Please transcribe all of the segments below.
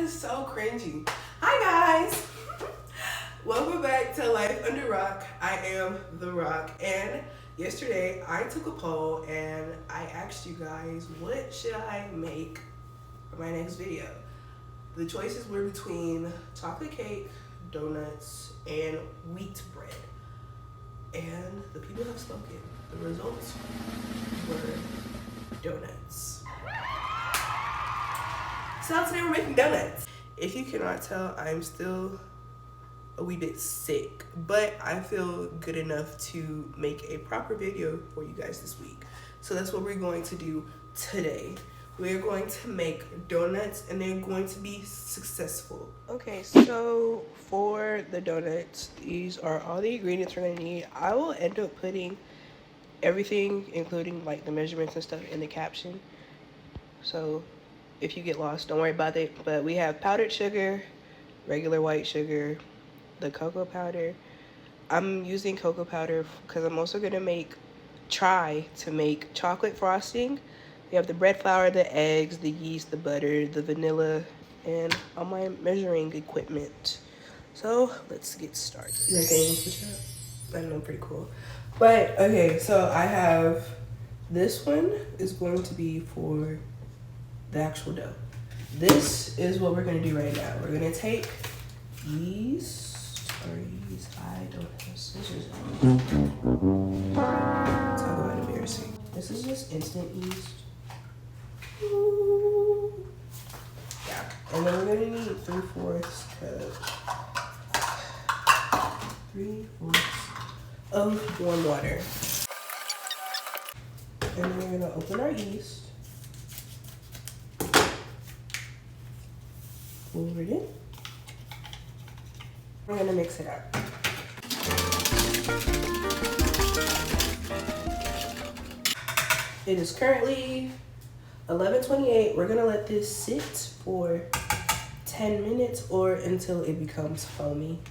is so cringy. Hi guys. Welcome back to Life Under Rock. I am The Rock, and yesterday I took a poll and I asked you guys, what should I make for my next video? The choices were between chocolate cake, donuts, and wheat bread. And the people have spoken. The results were donuts. So today we're making donuts. If you cannot tell, I'm still a wee bit sick, but I feel good enough to make a proper video for you guys this week. So that's what we're going to do today. We're going to make donuts and they're going to be successful. Okay, so for the donuts, these are all the ingredients we're gonna need. I will end up putting everything, including like the measurements and stuff, in the caption. So if you get lost, don't worry about it. But we have powdered sugar, regular white sugar, the cocoa powder. I'm using cocoa powder because I'm also gonna try to make chocolate frosting. We have the bread flour, the eggs, the yeast, the butter, the vanilla, and all my measuring equipment. So let's get started. You like that switch up? I know, pretty cool. But okay, so I have this one is going to be for the actual dough. This is what we're gonna do right now. We're gonna take yeast, I don't have scissors. Talk about embarrassing. This is just instant yeast. Ooh. Yeah, and then we're gonna need 3/4 cup. 3/4 of warm water. And then we're gonna open our yeast. Pour it in. We're gonna mix it up. It is currently 11:28. We're gonna let this sit for 10 minutes or until it becomes foamy.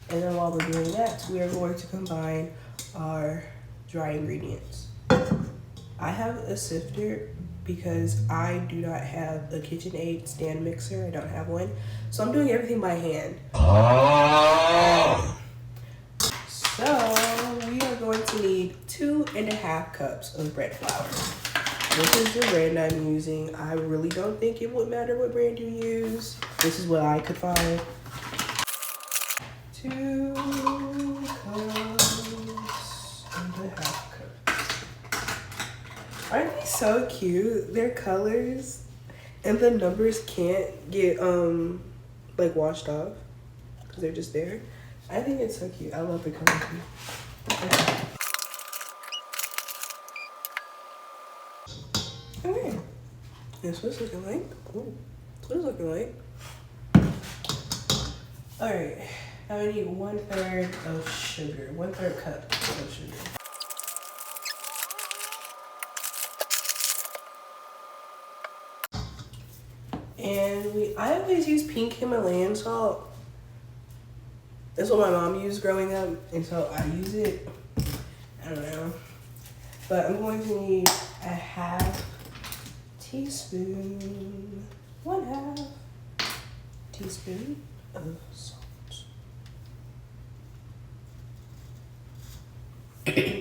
And then while we're doing that, we are going to combine our dry ingredients. I have a sifter because I do not have a KitchenAid stand mixer. I don't have one. So I'm doing everything by hand. So we are going to need 2.5 cups of bread flour. This is the brand I'm using. I really don't think it would matter what brand you use. This is what I could find. 2.5 cups. Aren't they so cute? Their colors and the numbers can't get like washed off because they're just there. I think it's so cute. I love the color too. Okay. That's what it's looking like. Ooh. That's what it's looking like. Alright. Now I need 1/3 of sugar. 1/3 cup of sugar. And I always use pink Himalayan salt. That's what my mom used growing up, and so I use it. I don't know. But I'm going to need 1/2 teaspoon, 1/2 teaspoon of salt.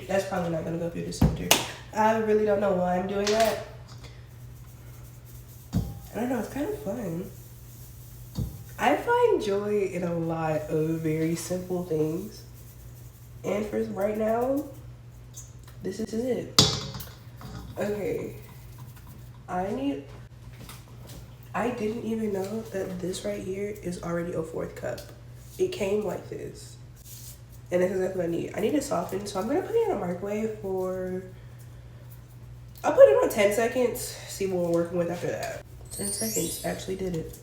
That's probably not gonna go through the center. I really don't know why I'm doing that. I don't know, it's kind of fun. I find joy in a lot of very simple things. And for right now, this is it. Okay. I didn't even know that this right here is already a 1/4 cup. It came like this. And that's exactly what I need. I need to soften, so I'm gonna put it in a microwave for, I'll put it on 10 seconds, see what we're working with after that. 10 seconds actually did it.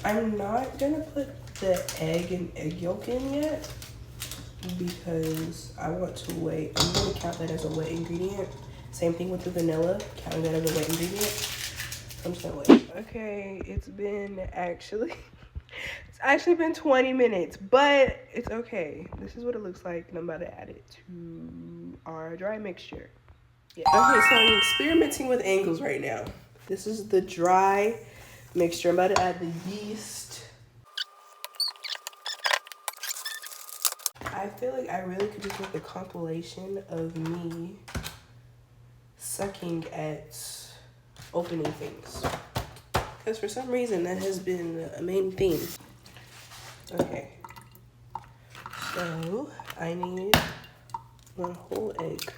I'm not gonna put the egg and egg yolk in yet because I want to wait. I'm gonna count that as a wet ingredient. Same thing with the vanilla, counting that as a wet ingredient. So I'm just gonna wait. Okay, it's actually been 20 minutes, but it's okay. This is what it looks like, and I'm about to add it to our dry mixture. Yeah. Okay, so I'm experimenting with angles right now. This is the dry mixture. I'm about to add the yeast. I feel like I really could just make a compilation of me sucking at opening things. Because for some reason that has been a main theme. Okay. So I need 1 whole egg.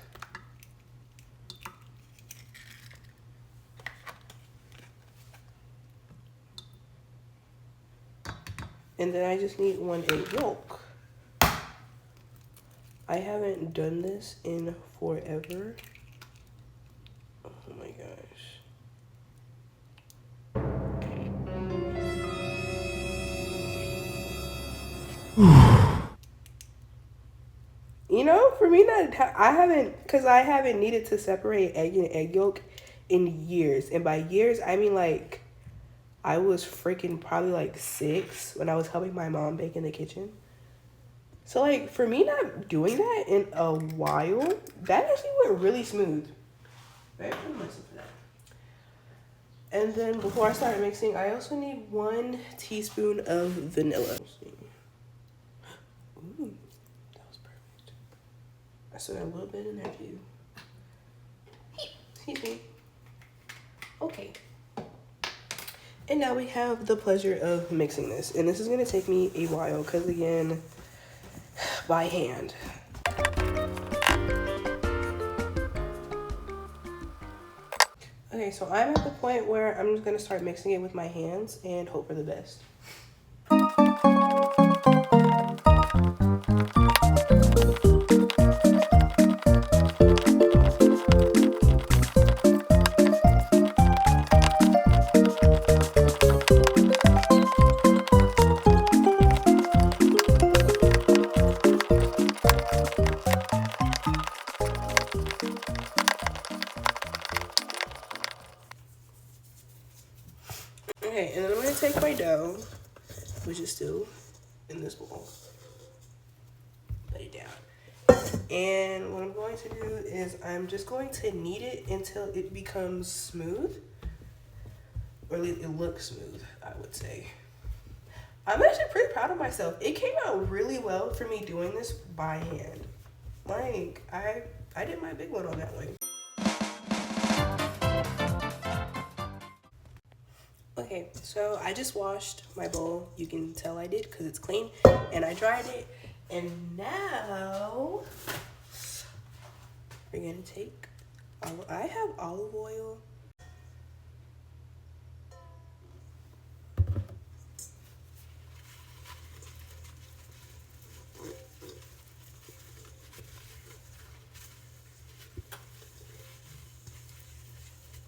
And then I just need 1 egg yolk. I haven't done this in forever. Oh my gosh. You know, for me, I haven't needed to separate egg and egg yolk in years. And by years, I mean like I was freaking probably like 6 when I was helping my mom bake in the kitchen. So like for me not doing that in a while, that actually went really smooth. Right? And then before I start mixing, I also need 1 teaspoon of vanilla. Ooh, that was perfect. I still got a little bit in there too. Excuse me. Okay. And now we have the pleasure of mixing this. And this is gonna take me a while because again, by hand. Okay, so I'm at the point where I'm just gonna start mixing it with my hands and hope for the best. Okay, and then I'm gonna take my dough, which is still in this bowl, put it down. And what I'm going to do is I'm just going to knead it until it becomes smooth, or at least it looks smooth, I would say. I'm actually pretty proud of myself. It came out really well for me doing this by hand. Like, I did my big one on that one. Okay, so I just washed my bowl. You can tell I did because it's clean. And I dried it. And now we're gonna take, I have olive oil.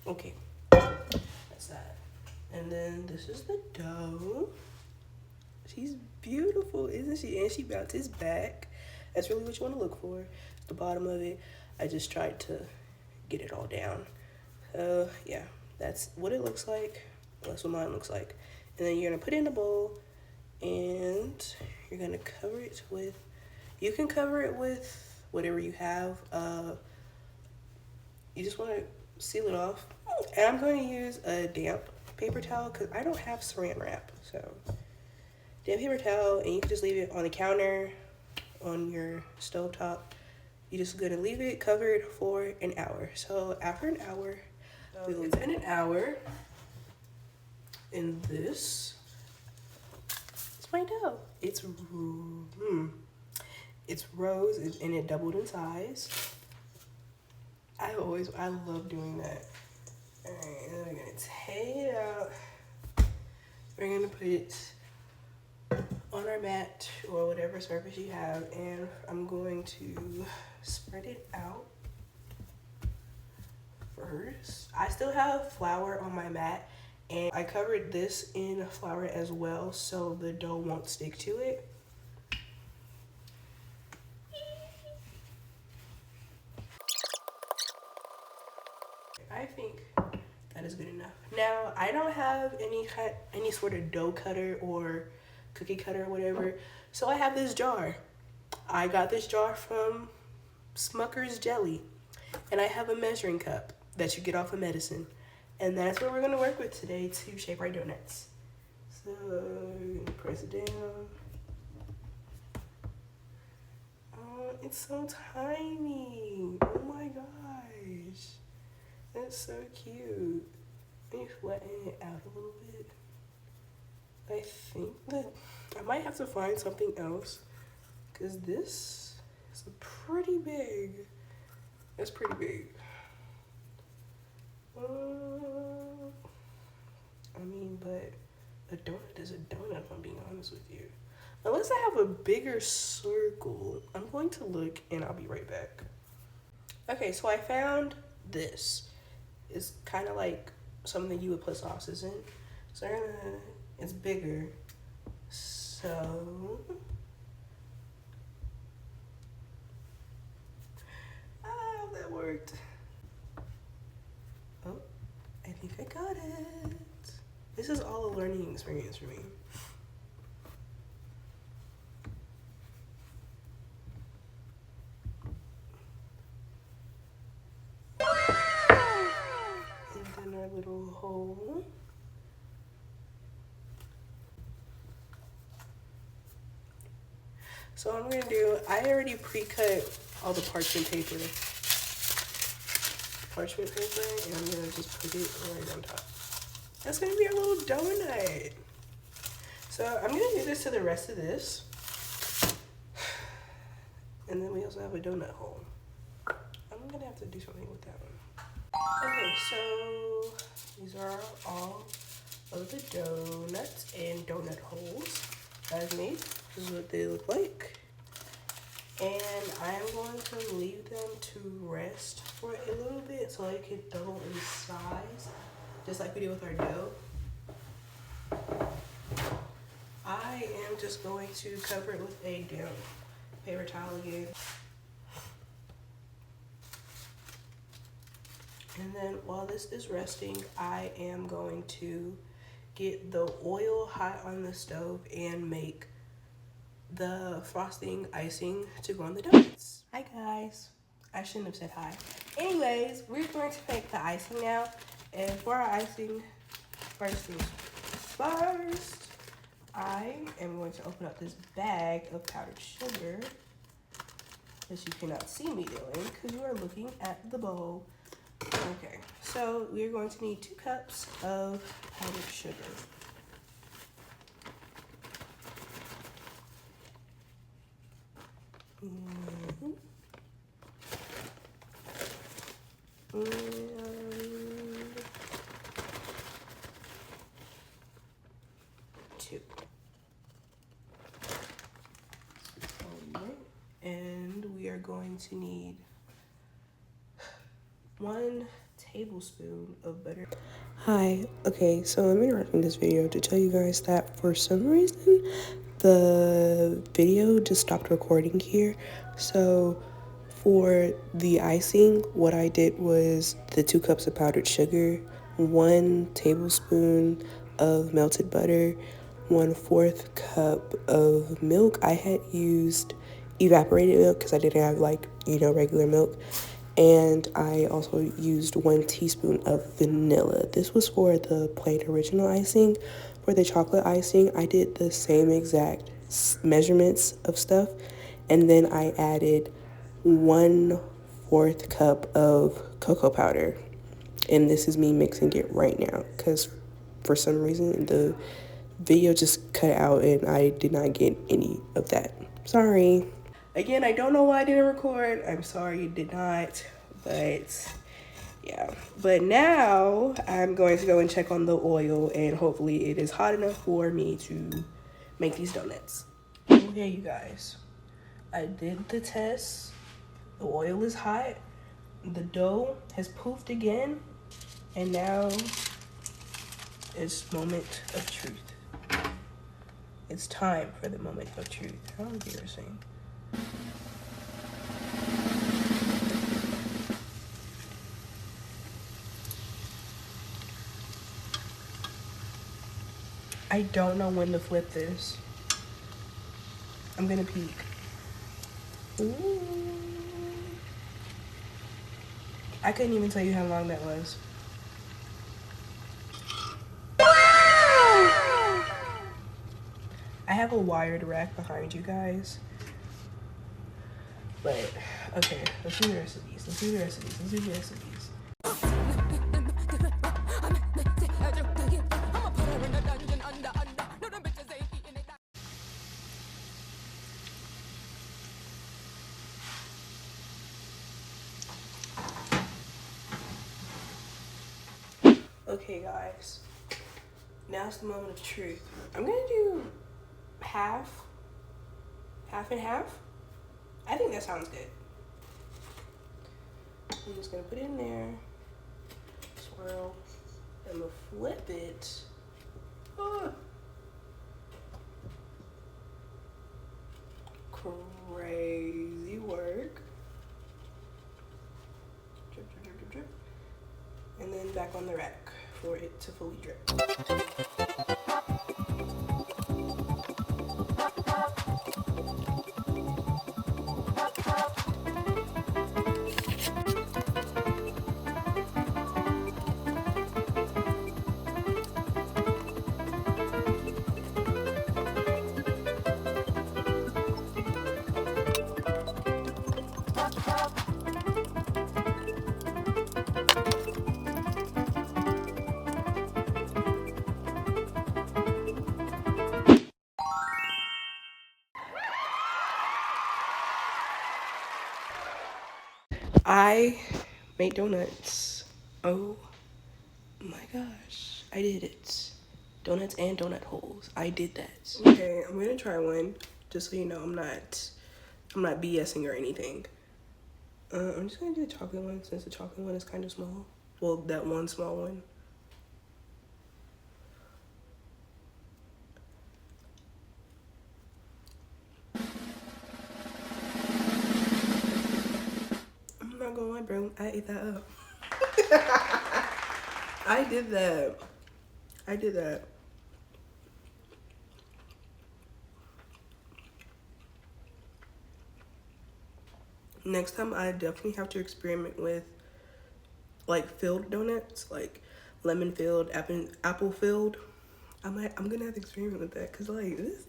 Okay, that's that. And then this is the dough. She's beautiful, isn't she? And she bounces back. That's really what you want to look for. The bottom of it, I just tried to get it all down. So yeah, that's what it looks like. That's what mine looks like. And then you're gonna put it in a bowl and you're gonna cover it with, you can cover it with whatever you have. You just want to seal it off. And I'm going to use a damp paper towel because I don't have saran wrap. So damp paper towel, and you can just leave it on the counter, on your stove top. You're just gonna leave it covered for an hour. So after an hour, it's been an hour, and this is my dough. It's rose and it doubled in size. I love doing that. All right, and then we're gonna take it out. We're gonna put it on our mat or whatever surface you have, and I'm going to spread it out first. I still have flour on my mat, and I covered this in flour as well so the dough won't stick to it. I think that is good enough. Now, I don't have any sort of dough cutter or cookie cutter or whatever, so I have this jar. I got this jar from Smucker's Jelly, and I have a measuring cup that you get off of medicine. And that's what we're gonna work with today to shape our donuts. So press it down. Oh, it's so tiny. Oh my gosh. That's so cute. Let me flatten it out a little bit. I think that I might have to find something else because this is pretty big. It's pretty big. I mean, but a donut is a donut, if I'm being honest with you. Unless I have a bigger circle. I'm going to look and I'll be right back. Okay, so I found this. It's kind of like something you would put sauces in. So it's bigger. So that worked. Oh, I think I got it. This is all a learning experience for me. And then our little hole. So what I'm gonna do, I already pre-cut all the parchment paper, and I'm gonna just put it right on top. That's gonna be our little donut. So I'm gonna do this to the rest of this. And then we also have a donut hole. I'm gonna have to do something with that one. Okay, so these are all of the donuts and donut holes I've made. This is what they look like. And I'm going to leave them to rest for a little bit so they can double in size, just like we did with our dough. I am just going to cover it with a damp paper towel again. And then while this is resting, I am going to get the oil hot on the stove and make the frosting icing to go on the donuts. Hi guys. I shouldn't have said hi. Anyways, we're going to make the icing now. And for our icing, first things first, I am going to open up this bag of powdered sugar, which you cannot see me doing because you are looking at the bowl. Okay, so we're going to need 2 cups of powdered sugar. And 2. And we are going to need 1 tablespoon of butter. Hi, okay, so I'm interrupting this video to tell you guys that for some reason the video just stopped recording here. So for the icing, what I did was the 2 cups of powdered sugar, 1 tablespoon of melted butter, 1/4 cup of milk. I had used evaporated milk because I didn't have regular milk. And I also used 1 teaspoon of vanilla. This was for the plain original icing. For the chocolate icing, I did the same exact measurements of stuff. And then I added 1/4 cup of cocoa powder. And this is me mixing it right now because for some reason the video just cut out and I did not get any of that. Sorry. Again, I don't know why I didn't record. I'm sorry it did not, but yeah. But now I'm going to go and check on the oil and hopefully it is hot enough for me to make these donuts. Okay, you guys, I did the test. The oil is hot. The dough has poofed again. And now it's moment of truth. It's time for the moment of truth. How embarrassing. I don't know when to flip this. I'm gonna peek. Ooh. I couldn't even tell you how long that was. have a wired rack behind you guys. But, okay, let's do the rest of these. Let's do the rest of these. Let's do the rest of these. Okay, guys. Now's the moment of truth. I'm gonna do half and half. I think that sounds good. I'm just gonna put it in there, swirl, and we'll flip it. Oh. Crazy work. Drip, drip, drip, drip, drip. And then back on the rack for it to fully drip. I made donuts. Oh my gosh, I did it. Donuts and donut holes. I did that. Okay, I'm gonna try one, just so you know I'm not BSing or anything. I'm just gonna do the chocolate one since the chocolate one is kind of small. Well, that one small one. I'm not gonna lie, bro. I ate that up. I did that. I did that. Next time, I definitely have to experiment with like filled donuts, like lemon filled, apple filled. I'm gonna have to experiment with that because like this,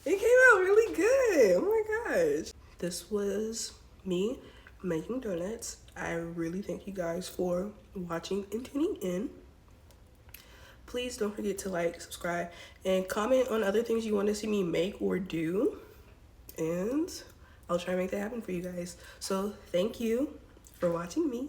it came out really good. Oh my gosh. This was me making donuts. I really thank you guys for watching and tuning in. Please don't forget to like, subscribe, and comment on other things you want to see me make or do. And I'll try to make that happen for you guys. So thank you for watching me.